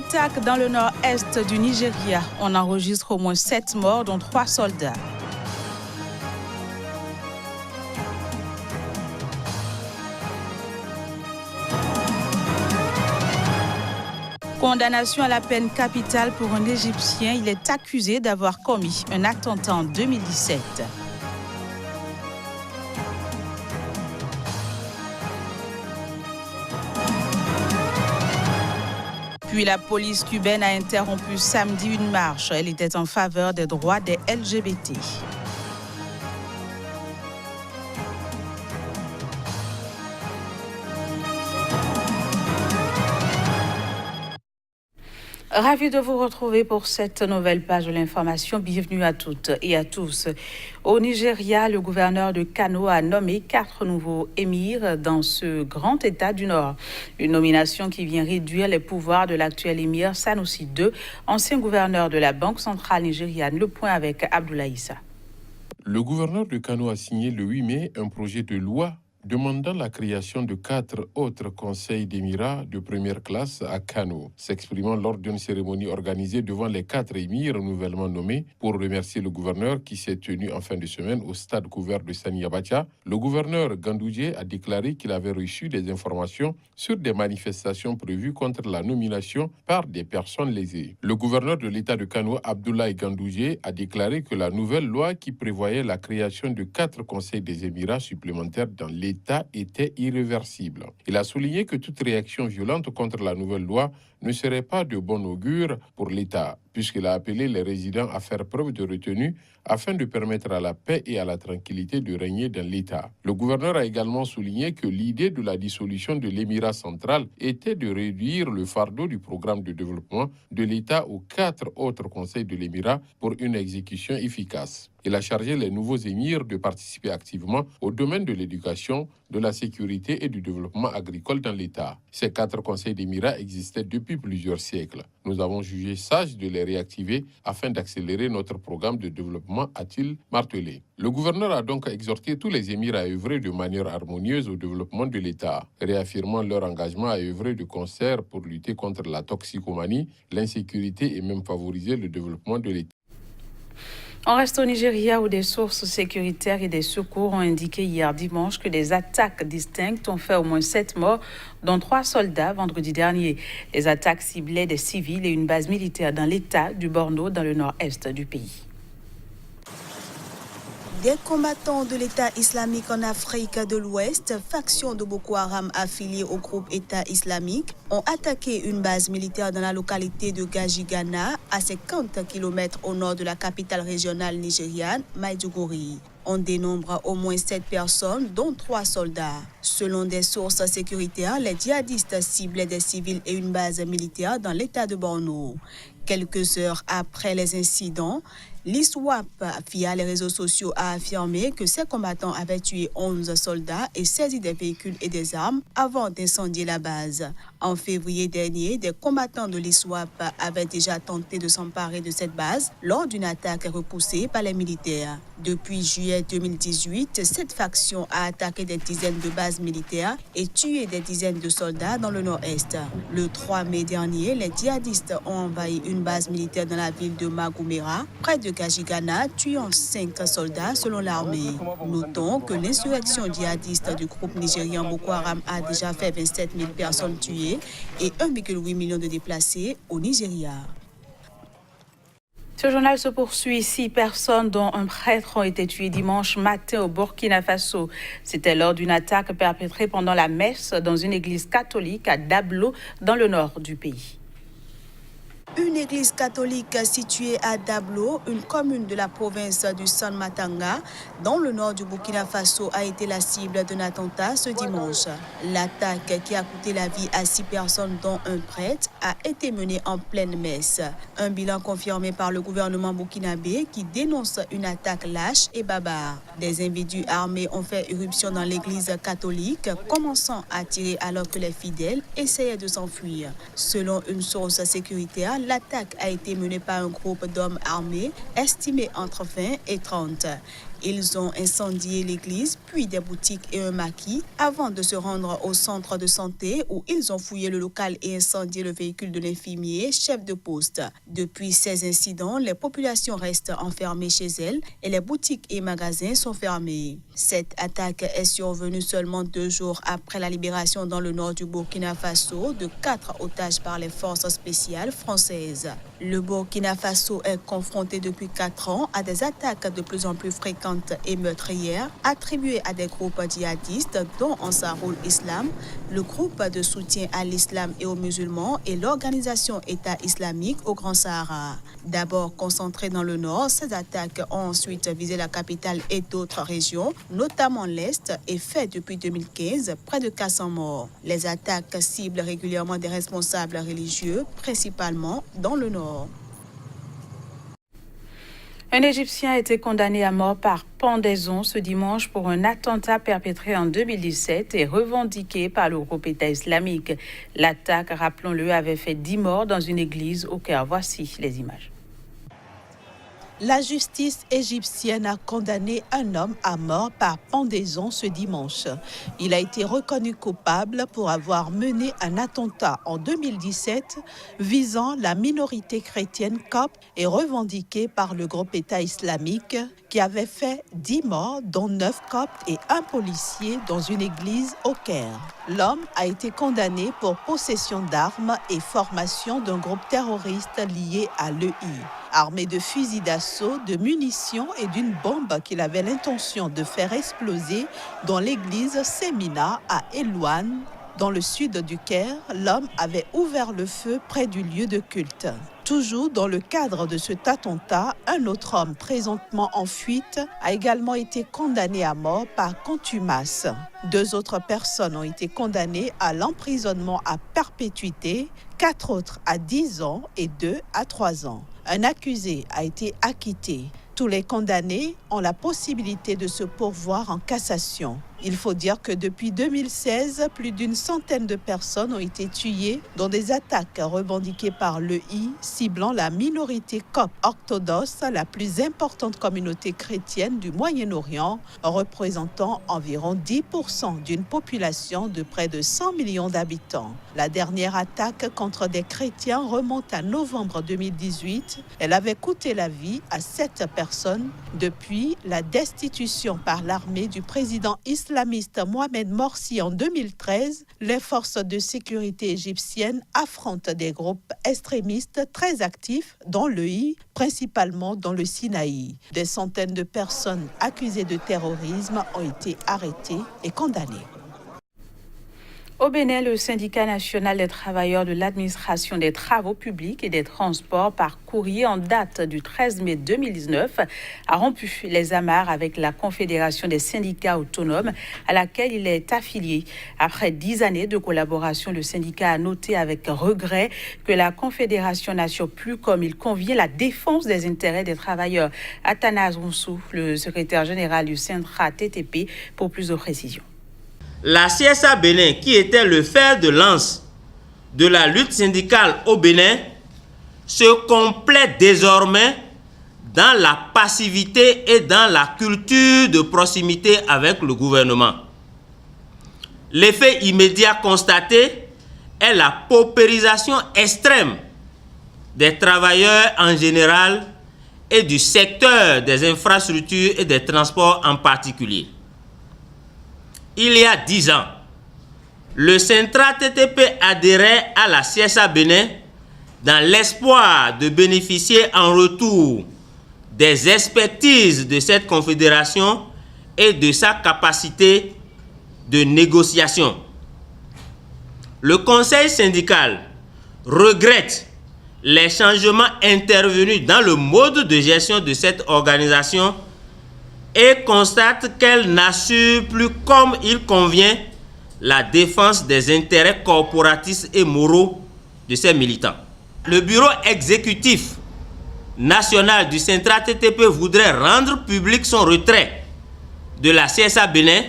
Attaque dans le nord-est du Nigeria. On enregistre au moins 7 morts, dont 3 soldats. Condamnation à la peine capitale pour un Égyptien. Il est accusé d'avoir commis un attentat en 2017. Puis la police cubaine a interrompu samedi une marche. Elle était en faveur des droits des LGBT. Ravi de vous retrouver pour cette nouvelle page de l'information. Bienvenue à toutes et à tous. Au Nigeria, le gouverneur de Kano a nommé 4 nouveaux émirs dans ce grand État du Nord. Une nomination qui vient réduire les pouvoirs de l'actuel émir Sanusi II, ancien gouverneur de la Banque centrale nigériane. Le point avec Abdoulaye Issa. Le gouverneur de Kano a signé le 8 mai un projet de loi demandant la création de 4 autres conseils d'émirats de première classe à Kano. S'exprimant lors d'une cérémonie organisée devant les 4 émirs nouvellement nommés pour remercier le gouverneur qui s'est tenu en fin de semaine au stade couvert de Sani Abacha, le gouverneur Ganduje a déclaré qu'il avait reçu des informations sur des manifestations prévues contre la nomination par des personnes lésées. Le gouverneur de l'État de Kano, Abdoulaye Ganduje, a déclaré que la nouvelle loi qui prévoyait la création de 4 conseils des émirats supplémentaires dans l'État était irréversible. Il a souligné que toute réaction violente contre la nouvelle loi ne serait pas de bon augure pour l'État, puisqu'il a appelé les résidents à faire preuve de retenue afin de permettre à la paix et à la tranquillité de régner dans l'État. Le gouverneur a également souligné que l'idée de la dissolution de l'Émirat central était de réduire le fardeau du programme de développement de l'État aux 4 autres conseils de l'Émirat pour une exécution efficace. Il a chargé les nouveaux émirs de participer activement au domaine de l'éducation, de la sécurité et du développement agricole dans l'État. Ces 4 conseils d'émirats existaient depuis plusieurs siècles. Nous avons jugé sage de les réactiver afin d'accélérer notre programme de développement, a-t-il martelé. Le gouverneur a donc exhorté tous les émirs à œuvrer de manière harmonieuse au développement de l'État, réaffirmant leur engagement à œuvrer de concert pour lutter contre la toxicomanie, l'insécurité et même favoriser le développement de l'État. On reste au Nigeria où des sources sécuritaires et des secours ont indiqué hier dimanche que des attaques distinctes ont fait au moins 7 morts, dont 3 soldats vendredi dernier. Les attaques ciblaient des civils et une base militaire dans l'État du Borno, dans le nord-est du pays. Des combattants de l'État islamique en Afrique de l'Ouest, faction de Boko Haram affiliée au groupe État islamique, ont attaqué une base militaire dans la localité de Gajigana, à 50 km au nord de la capitale régionale nigériane, Maiduguri. On dénombre au moins 7 personnes, dont 3 soldats. Selon des sources sécuritaires, les djihadistes ciblaient des civils et une base militaire dans l'État de Borno. Quelques heures après les incidents, l'ISWAP, via les réseaux sociaux, a affirmé que ses combattants avaient tué 11 soldats et saisi des véhicules et des armes avant d'incendier la base. En février dernier, des combattants de l'ISWAP avaient déjà tenté de s'emparer de cette base lors d'une attaque repoussée par les militaires. Depuis juillet 2018, cette faction a attaqué des dizaines de bases militaires et tué des dizaines de soldats dans le nord-est. Le 3 mai dernier, les djihadistes ont envahi une base militaire dans la ville de Magumera, près de Gajigana, tuant 5 soldats selon l'armée. Notons que l'insurrection djihadiste du groupe nigérien Boko Haram a déjà fait 27 000 personnes tuées et 1,8 million de déplacés au Nigeria. Ce journal se poursuit. 6 personnes, dont un prêtre, ont été tuées dimanche matin au Burkina Faso. C'était lors d'une attaque perpétrée pendant la messe dans une église catholique à Dablo, dans le nord du pays. Une église catholique située à Dablo, une commune de la province du San Matanga, dans le nord du Burkina Faso, a été la cible d'un attentat ce dimanche. L'attaque, qui a coûté la vie à 6 personnes, dont un prêtre, a été menée en pleine messe. Un bilan confirmé par le gouvernement burkinabé qui dénonce une attaque lâche et barbare. Des individus armés ont fait irruption dans l'église catholique, commençant à tirer alors que les fidèles essayaient de s'enfuir. Selon une source sécuritaire, l'attaque a été menée par un groupe d'hommes armés estimé entre 20 et 30. Ils ont incendié l'église, puis des boutiques et un maquis, avant de se rendre au centre de santé où ils ont fouillé le local et incendié le véhicule de l'infirmier, chef de poste. Depuis ces incidents, les populations restent enfermées chez elles et les boutiques et magasins sont fermés. Cette attaque est survenue seulement 2 jours après la libération dans le nord du Burkina Faso de 4 otages par les forces spéciales françaises. Le Burkina Faso est confronté depuis 4 ans à des attaques de plus en plus fréquentes et meurtrières attribuées à des groupes djihadistes dont Ansarul Islam, le groupe de soutien à l'islam et aux musulmans et l'organisation État islamique au Grand Sahara. D'abord concentrées dans le nord, ces attaques ont ensuite visé la capitale et d'autres régions, notamment l'Est, et fait depuis 2015 près de 400 morts. Les attaques ciblent régulièrement des responsables religieux, principalement dans le nord. Un Égyptien a été condamné à mort par pendaison ce dimanche pour un attentat perpétré en 2017 et revendiqué par le groupe État islamique. L'attaque, rappelons-le, avait fait 10 morts dans une église au Caire. Voici les images. La justice égyptienne a condamné un homme à mort par pendaison ce dimanche. Il a été reconnu coupable pour avoir mené un attentat en 2017 visant la minorité chrétienne copte et revendiqué par le groupe État islamique qui avait fait 10 morts, dont 9 coptes et un policier dans une église au Caire. L'homme a été condamné pour possession d'armes et formation d'un groupe terroriste lié à l'EI. Armé de fusils d'assaut, de munitions et d'une bombe qu'il avait l'intention de faire exploser dans l'église Semina à Elouane, dans le sud du Caire, l'homme avait ouvert le feu près du lieu de culte. Toujours dans le cadre de cet attentat, un autre homme présentement en fuite a également été condamné à mort par contumace. 2 autres personnes ont été condamnées à l'emprisonnement à perpétuité, 4 autres à 10 ans et 2 à 3 ans. Un accusé a été acquitté. Tous les condamnés ont la possibilité de se pourvoir en cassation. Il faut dire que depuis 2016, plus d'une centaine de personnes ont été tuées dans des attaques revendiquées par l'EI, ciblant la minorité copte orthodoxe, la plus importante communauté chrétienne du Moyen-Orient, représentant environ 10% d'une population de près de 100 millions d'habitants. La dernière attaque contre des chrétiens remonte à novembre 2018. Elle avait coûté la vie à 7 personnes. Depuis la destitution par l'armée du président islamiste Mohamed Morsi en 2013, les forces de sécurité égyptiennes affrontent des groupes extrémistes très actifs dans l'EI, principalement dans le Sinaï. Des centaines de personnes accusées de terrorisme ont été arrêtées et condamnées. Au Bénin, le syndicat national des travailleurs de l'administration des travaux publics et des transports par courrier en date du 13 mai 2019 a rompu les amarres avec la Confédération des syndicats autonomes à laquelle il est affilié. Après 10 années de collaboration, le syndicat a noté avec regret que la Confédération n'assure plus comme il convient la défense des intérêts des travailleurs. Athanase Roussou, le secrétaire général du syndicat TTP, pour plus de précisions. La CSA Bénin, qui était le fer de lance de la lutte syndicale au Bénin, se complète désormais dans la passivité et dans la culture de proximité avec le gouvernement. L'effet immédiat constaté est la paupérisation extrême des travailleurs en général et du secteur des infrastructures et des transports en particulier. Il y a 10 ans, le Centra TTP adhérait à la CSA Bénin dans l'espoir de bénéficier en retour des expertises de cette confédération et de sa capacité de négociation. Le conseil syndical regrette les changements intervenus dans le mode de gestion de cette organisation et constate qu'elle n'assure plus comme il convient la défense des intérêts corporatistes et moraux de ses militants. Le bureau exécutif national du Centra TTP voudrait rendre public son retrait de la CSA Bénin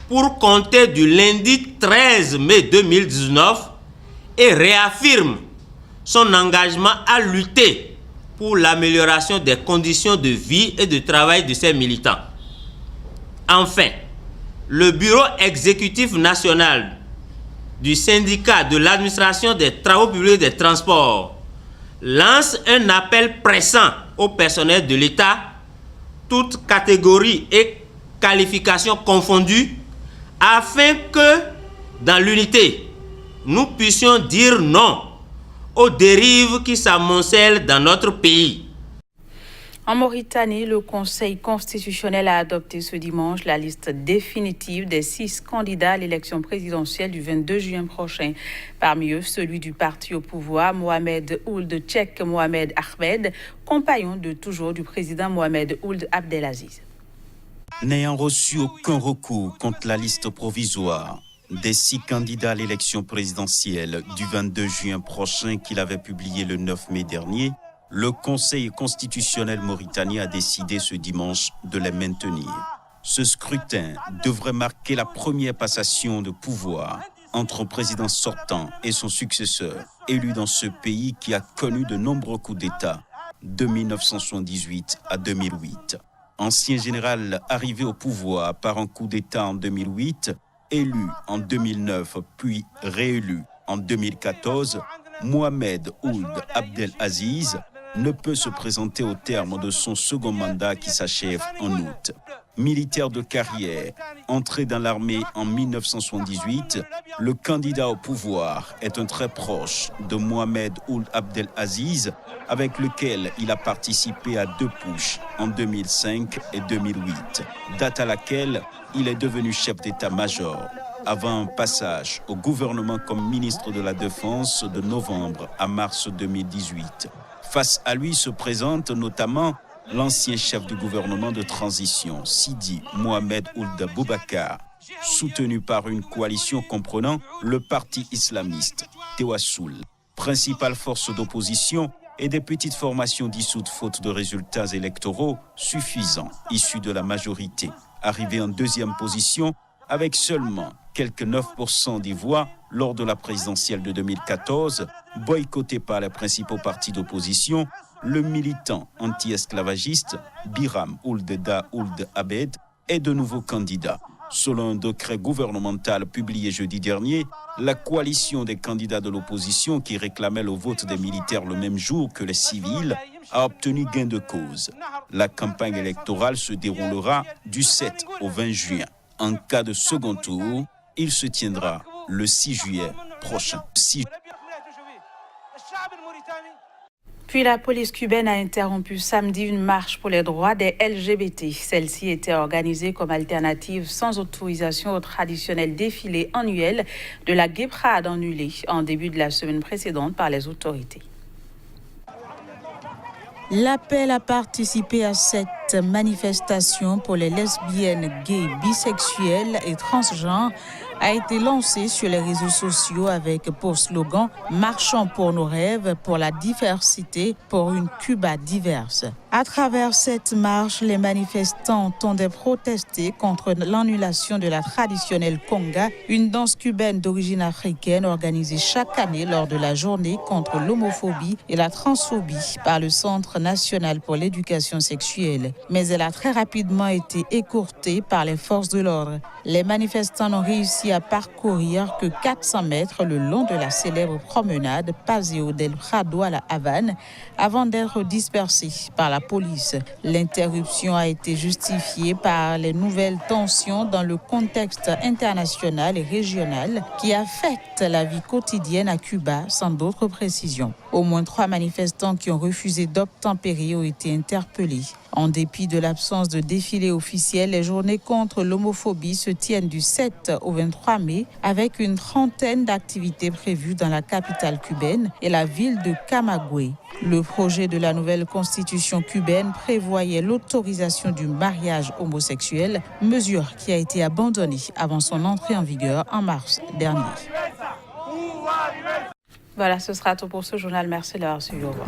pour compter du lundi 13 mai 2019 et réaffirme son engagement à lutter pour l'amélioration des conditions de vie et de travail de ses militants. Enfin, le bureau exécutif national du syndicat de l'administration des travaux publics et des transports lance un appel pressant au personnel de l'État, toutes catégories et qualifications confondues, afin que, dans l'unité, nous puissions dire non aux dérives qui s'amoncellent dans notre pays. En Mauritanie, le Conseil constitutionnel a adopté ce dimanche la liste définitive des 6 candidats à l'élection présidentielle du 22 juin prochain. Parmi eux, celui du parti au pouvoir, Mohamed Ould Cheikh Mohamed Ahmed, compagnon de toujours du président Mohamed Ould Abdelaziz. N'ayant reçu aucun recours contre la liste provisoire des 6 candidats à l'élection présidentielle du 22 juin prochain qu'il avait publié le 9 mai dernier, le Conseil constitutionnel mauritanien a décidé ce dimanche de les maintenir. Ce scrutin devrait marquer la première passation de pouvoir entre un président sortant et son successeur, élu dans ce pays qui a connu de nombreux coups d'État de 1978 à 2008. Ancien général arrivé au pouvoir par un coup d'État en 2008, élu en 2009 puis réélu en 2014, Mohamed Ould Abdelaziz ne peut se présenter au terme de son second mandat qui s'achève en août. Militaire de carrière, entré dans l'armée en 1978, le candidat au pouvoir est un très proche de Mohamed Ould Abdelaziz, avec lequel il a participé à 2 putschs en 2005 et 2008, date à laquelle il est devenu chef d'état-major, avant un passage au gouvernement comme ministre de la Défense de novembre à mars 2018. Face à lui se présente notamment l'ancien chef du gouvernement de transition, Sidi Mohamed Ould Boubacar, soutenu par une coalition comprenant le parti islamiste Tewassoul, principale force d'opposition, et des petites formations dissoutes faute de résultats électoraux suffisants issus de la majorité, arrivé en 2e position avec seulement quelques 9% des voix lors de la présidentielle de 2014, boycotté par les principaux partis d'opposition. Le militant anti-esclavagiste Biram Ould Da Ould Abed est de nouveau candidat. Selon un décret gouvernemental publié jeudi dernier, la coalition des candidats de l'opposition qui réclamait le vote des militaires le même jour que les civils a obtenu gain de cause. La campagne électorale se déroulera du 7 au 20 juin. En cas de second tour, il se tiendra le 6 juillet prochain. Puis la police cubaine a interrompu samedi une marche pour les droits des LGBT. Celle-ci était organisée comme alternative sans autorisation au traditionnel défilé annuel de la Gay Pride annulé en début de la semaine précédente par les autorités. L'appel à participer à cette manifestation pour les lesbiennes, gays, bisexuelles et transgenres a été lancé sur les réseaux sociaux avec pour slogan « Marchons pour nos rêves, pour la diversité, pour une Cuba diverse ». À travers cette marche, les manifestants tendaient protester contre l'annulation de la traditionnelle conga, une danse cubaine d'origine africaine organisée chaque année lors de la journée contre l'homophobie et la transphobie par le Centre national pour l'éducation sexuelle. Mais elle a très rapidement été écourtée par les forces de l'ordre. Les manifestants n'ont réussi à parcourir que 400 mètres le long de la célèbre promenade Paseo del Prado à la Havane avant d'être dispersés par la police. L'interruption a été justifiée par les nouvelles tensions dans le contexte international et régional qui affectent la vie quotidienne à Cuba, sans d'autres précisions. Au moins 3 manifestants qui ont refusé d'obtempérer ont été interpellés. En dépit de l'absence de défilé officiel, les journées contre l'homophobie se tiennent du 7 au 23 mai avec une trentaine d'activités prévues dans la capitale cubaine et la ville de Camagüey. Le projet de la nouvelle constitution cubaine prévoyait l'autorisation du mariage homosexuel, mesure qui a été abandonnée avant son entrée en vigueur en mars dernier. Voilà, ce sera tout pour ce journal. Merci de l'avoir suivi. Au revoir.